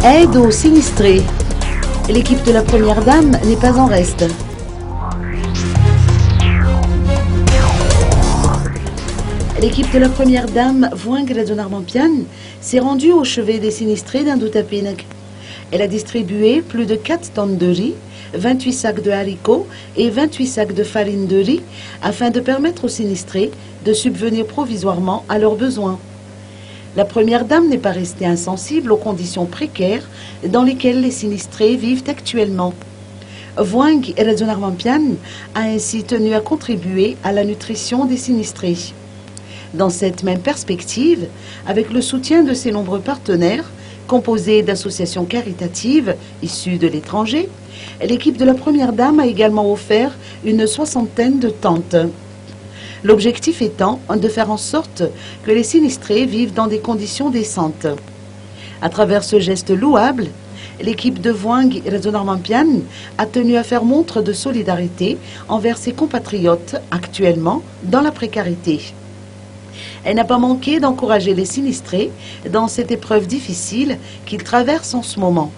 Aide aux sinistrés. L'équipe de la Première Dame n'est pas en reste. L'équipe de la Première Dame, Voing Radonarmampian, s'est rendue au chevet des sinistrés d'Indoutapinak. Elle a distribué plus de 4 tonnes de riz, 28 sacs de haricots et 28 sacs de farine de riz afin de permettre aux sinistrés de subvenir provisoirement à leurs besoins. La Première Dame n'est pas restée insensible aux conditions précaires dans lesquelles les sinistrés vivent actuellement. Voing Radonarmampian a ainsi tenu à contribuer à la nutrition des sinistrés. Dans cette même perspective, avec le soutien de ses nombreux partenaires, composés d'associations caritatives issues de l'étranger, l'équipe de la Première Dame a également offert une 60aine de tentes. L'objectif étant de faire en sorte que les sinistrés vivent dans des conditions décentes. À travers ce geste louable, l'équipe de Voing Radonarmampian a tenu à faire montre de solidarité envers ses compatriotes actuellement dans la précarité. Elle n'a pas manqué d'encourager les sinistrés dans cette épreuve difficile qu'ils traversent en ce moment.